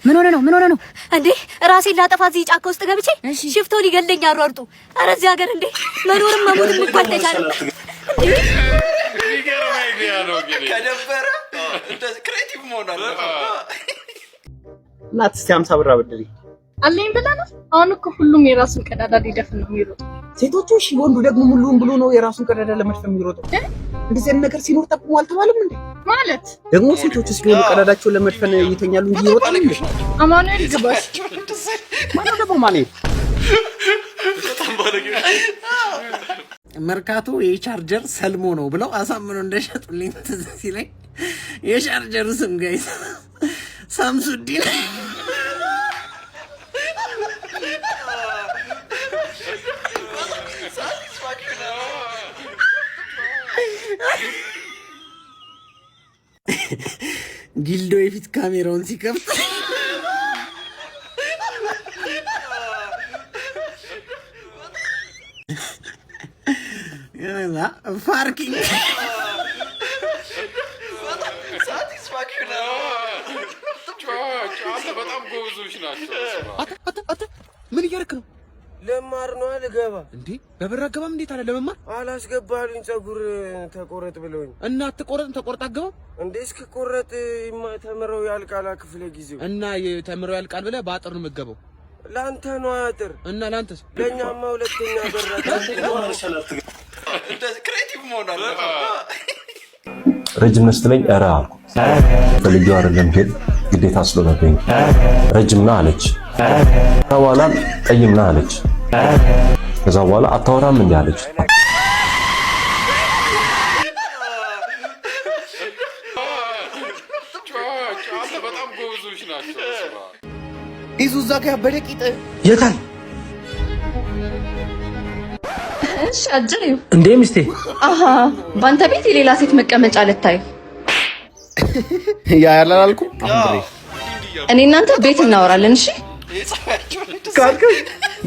ምን ሆነ ነው እንዴ? ራሴን ላጠፋ እዚህ ጫካ ውስጥ ገብቼ ሽፍቶ ሊገለኝ አሯርጡ። ኧረ እዚህ ሀገር እንዴ መኖርም መሞትም እንኳን ተቻለ። ከደበረ እንደዚህ ክሬቲቭ መሆን አለበት። እናት እስቲ 50 ብር አበድሪ አለኝ ብላ ነው። አሁን እኮ ሁሉም የራሱን ቀዳዳ ሊደፍን ነው የሚሮጠው። ሴቶቹ እሺ፣ ወንዱ ደግሞ ሙሉውን ብሎ ነው የራሱን ቀዳዳ ለመድፈን የሚሮጠው። እንደዚህ አይነት ነገር ሲኖር ጠቁሙ አልተባለም እንዴ? ማለት ደግሞ ሴቶቹ ሲሆኑ ቀዳዳቸውን ለመድፈን ይተኛሉ እንጂ ይወጣሉ እንዴ? አማኑኤል ግባሽ ማነው ደግሞ ማለት በጣም ባለጌ መርካቶ የቻርጀር ሰልሞ ነው ብለው አሳምነው እንደሸጡልኝ ትዝ ሲለኝ የቻርጀሩ ስም ጋይስ ሳምሱዲን ጊልዶ የፊት ካሜራውን ሲከፍት ያላ ፓርኪንግ በጣም ጎበዞች ናቸው። አተ ምን እያደረክ ነው? ለማር ነው አልገባ እንዴ? በብር አገባም እንዴት አለ ለመማር አላስገባልኝ። ጸጉር ተቆረጥ ብለውኝ እና ተቆረጥ አገባም እንዴ? እስኪ ቆረጥ ተምረው ያልቃል ክፍለ ጊዜው እና ተምረው ያልቃል ብለህ በአጥር ነው የምትገባው። ላንተ ነው አጥር እና ላንተስ? ለኛማ ሁለተኛ በራታ እንደዚህ ክሬቲቭ መሆን አለበት። ረጅም ነህ ስትለኝ ኧረ አልኩ። ፈልጌው አይደለም ግን ግዴታ ስለሆነብኝ ረጅም ነህ አለች። በኋላ ጠይም ነህ አለች። ከዛ በኋላ አታወራም እንዴ አለች። በጣም ጎበዞች ናቸው። ይዙዛ ከበደ ቂጥ የታል? እሺ አጅሪው እንዴ ሚስቴ አሃ ባንተ ቤት የሌላ ሴት መቀመጫ ልታይ ያ ያላልኩ አንድሬ እኔ እናንተ ቤት እናወራለን። እሺ ካልከ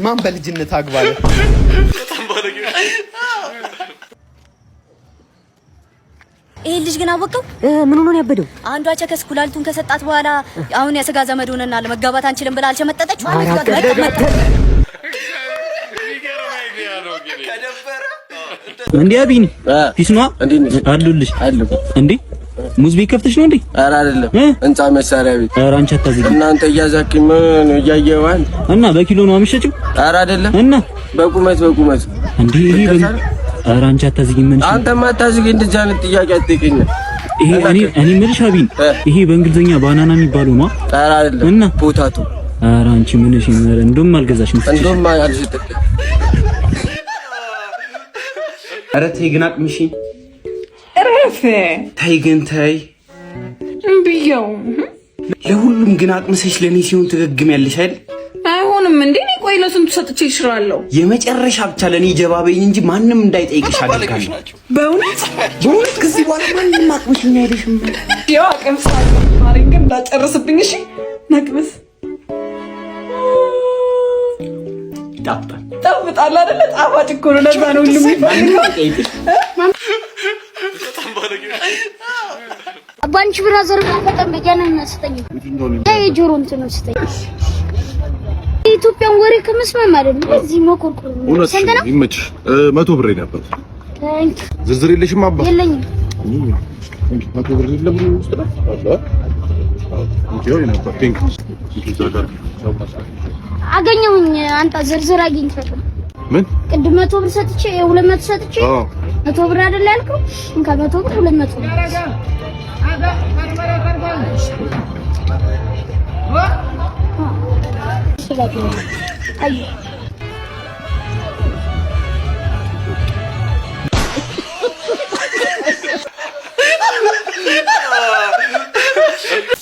ማን በልጅነት አግባለ በጣም ባለጌ ይሄ ልጅ ግን አወቀው ምን ሆኖ ነው ያበደው? አንዷ ቸከስ ኩላሊቱን ከሰጣት በኋላ አሁን የስጋ ዘመድ ሆነና ለመጋባት አንችልም ብላ አልሸመጠጠች ማለት እንዴ አቢኒ ፒስ ነው አሉልሽ እንዴ ሙዝ ቤት ከፍተሽ ነው እንዴ? ኧረ አይደለም ህንጻ መሳሪያ ቤት። ኧረ አንቺ አታዝጊ እናንተ እያዛኪ ምን እያየዋል እና በኪሎ ነው አምሸጪው? ኧረ አይደለም እና በቁመት እንዴ ይሄ ኧረ አንቺ አታዝጊ ምን አንተማ አታዝጊ። እንደዚህ አይነት ጥያቄ አትጠይቀኝ። ይሄ እኔ የምልሽ አቢኒ ይሄ በእንግሊዘኛ ባናና የሚባለው ነው? ኧረ አይደለም እና ፖታቶ። ኧረ አንቺ ምን እሺ እንደውም አልገዛሽም። እንደውም አልሽጥቅ ኧረ ተይ ግን አቅምሺ ረፈ ተይ ግን ተይ እምብየው ለሁሉም ግን አቅምሰሽ ለኔ ሲሆን ትገግሚያለሽ አይደል? አይሆንም እንዴ? እኔ ቆይ ለስንቱ ሰጥቼ ይሽራለሁ። የመጨረሻ ብቻ ለኔ ጀባበኝ እንጂ ማንንም እንዳይጠይቅሽ አድርጋለሁ። በእውነት ከዚህ በኋላ ማንንም አቅምሽኝ አይደሽም። ያው አቅምሳለሁ ማሪን ግን እንዳጨርስብኝ። እሺ ነቅምስ ጣፍጣል አይደለ? ጣፋጭ እኮ ነው። ለዛ ነው ሁሉም የሚፈልገው። ባንቺ ብራዘር በጣም በያናና ስተኝ የጆሮ እንትን ነው ስተኝ ኢትዮጵያን ወሬ ከመስማት ማለት ነው። እዚህ መቆርቆር ነው። ሰንደና ይመችሽ። 100 ብር ነበር። ታንክ ዝርዝር የለሽም አባ? የለኝም። 100 ብር የለም ውስጥ ነው አላ እንዴው ነበር። ቲንክ አገኘሁኝ። አንተ ዝርዝር አግኝተህ ምን ቅድም 100 ብር ሰጥቼ 200 ሰጥቼ 100 ብር አይደል ያልከው? እንካ 100 ብር 200 ብር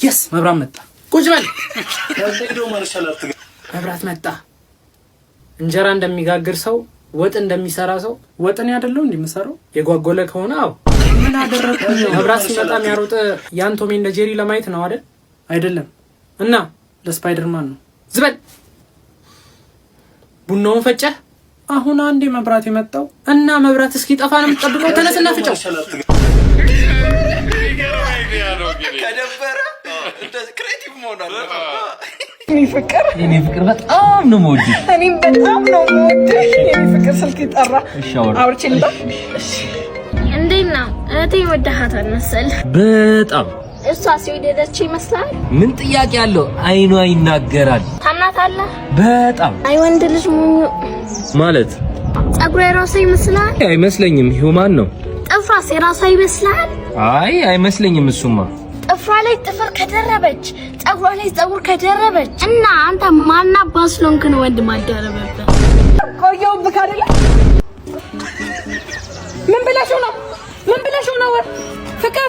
የስ መብራት መጣ። ቁጭ በል መብራት መጣ። እንጀራ እንደሚጋግር ሰው ወጥ እንደሚሰራ ሰው ወጥን ያደለው እንደሚሰራው የጓጎለ ከሆነ አው ምን አደረኩኝ? መብራት ሲመጣ የሚያሮጥ ያን ቶም ኤንድ ጄሪ ለማየት ነው አይደል? አይደለም እና ለስፓይደርማን ነው። ዝበል ቡናውን ፈጨህ። አሁን አንዴ መብራት የመጣው እና መብራት እስኪ ጠፋ ነው የምትጠብቀው? ተነስና ፍጨው። የኔ ፍቅር በጣም ነው የምወድሽ። እኔም በጣም ነው የምወድሽ የኔ ፍቅር። ስልክ ይጠራ። እሺ አውርቼ ልምጣ። እንዴት ነው እህቴ? ወደሃታል መሰል። በጣም እሷ ሲወደደች ይመስላል። ምን ጥያቄ አለው? አይኗ ይናገራል። ታምናታለህ? በጣም አይ ወንድ ልጅ ሙኙ ማለት ጸጉሯ የራሷ ይመስላል። አይመስለኝም። ሂውማን ነው። ጥፍሯስ የራሷ ይመስላል። አይ አይመስለኝም። እሱማ ጥፍሯ ላይ ጥፍር ከደረበች፣ ጸጉሯ ላይ ጸጉር ከደረበች እና አንተ ማና ባስሎንክ ነው ወንድ ማደረበበት? ቆየሁብህ አይደለ? ምን ብለሽው ነው? ምን ብለሽው ነው? ፍቅር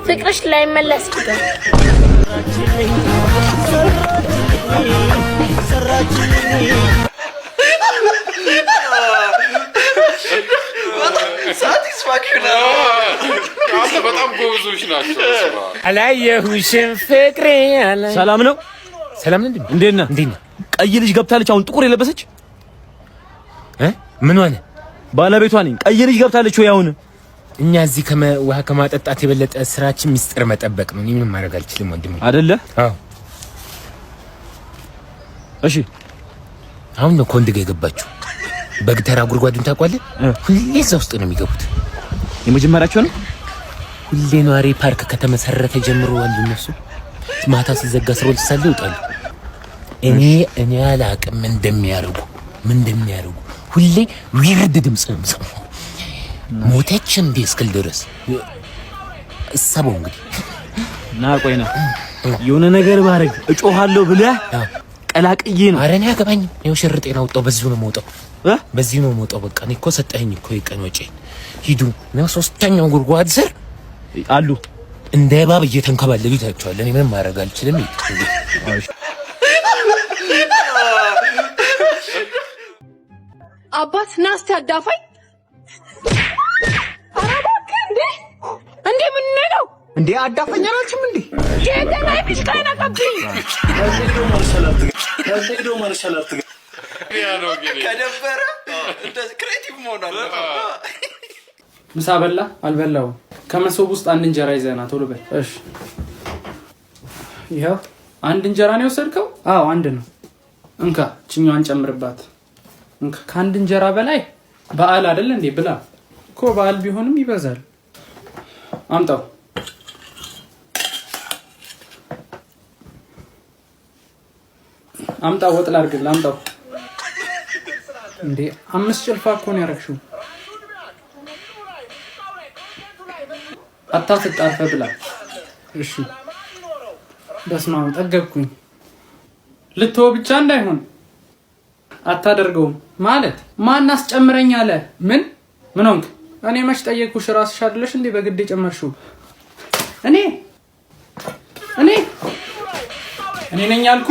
ፍቅርሽ ላይ መለስ ይችላል። ሳቲስፋክሽን አንተ በጣም ጎበዞች ናቸው። አላየሁሽም ፍቅሬ አለ። ሰላም ነው? ሰላም እንዴ? እንዴት ነህ? እንዴት ነህ? ቀይ ልጅ ገብታለች። አሁን ጥቁር የለበሰች ምን ሆነ? ባለቤቷ ነኝ። ቀይ ልጅ ገብታለች ወይ? አሁን እኛ እዚህ ውሃ ከማጠጣት የበለጠ ስራችን ሚስጥር መጠበቅ ነው። ምንም ማድረግ አልችልም ወንድሜ። አይደለ? አዎ። እሺ አሁን ነው ከወንድ ጋር የገባችው። በግተራ ጉድጓዱን ታውቃለህ? ሁሌ እዛ ውስጥ ነው የሚገቡት። የመጀመሪያቸው ነው። ሁሌ ነዋሪ ፓርክ ከተመሰረተ ጀምሮ አሉ እነሱ። ማታ ሲዘጋ ስሮል ሲሳሉ ይወጣሉ። እኔ አላቅም ምን እንደሚያደርጉ ሁሌ ዊርድ ድምጽ ነው የምሰማው። ሞተች እንዴ እስክል ድረስ እሰበው እንግዲህ ና ቆይ ነው የሆነ ነገር ባረግ እጮሃለሁ ብለህ ቀላቅዬ ነው። ኧረ እኔ አገባኝም። ይኸው ሽርጤን አውጣው። በዚሁ ነው የምወጣው። በቃ እኔ እኮ ሰጠኸኝ እኮ የቀን ወጪ። ሂዱ ነው ሶስተኛው ጉድጓድ ስር አሉ እንደ እባብ እየተንከባለሉ ይታያቸዋል። እኔ ምንም ማድረግ አልችልም። አባት ናስቲ አዳፋኝ። አራባክ እንዴ ምን ነው እንዴ? አዳፈኛ ናችም እንዴ? የገናይ ቢስካይና ቀብኝ ከደበረ እንደዚህ ክሬቲቭ መሆን አለበት። ምሳ በላ አልበላው? ከመሶብ ውስጥ አንድ እንጀራ ይዘና ቶሎ በል። እሺ ይሄው አንድ እንጀራ ነው የወሰድከው? አዎ አንድ ነው። እንካ ችኛዋን ጨምርባት። እንካ ከአንድ እንጀራ በላይ በዓል አይደል እንዴ? ብላ እኮ በዓል ቢሆንም ይበዛል። አምጣው። አምጣው ወጥ ላድርግልህ። አምጣው። እንዴ 5 ጭልፋ እኮ ነው ያደረግሽው። አታስጣርፈ ብላ። እሺ በስመ አብ ጠገብኩኝ። ልትወው ብቻ እንዳይሆን አታደርገውም ማለት ማን አስጨምረኝ አለ? ምን ሆንክ? እኔ መች ጠየቅኩሽ? ራስሽ አይደለሽ እንዴ በግድ ጨመርሽው? እኔ ነኝ ያልኩ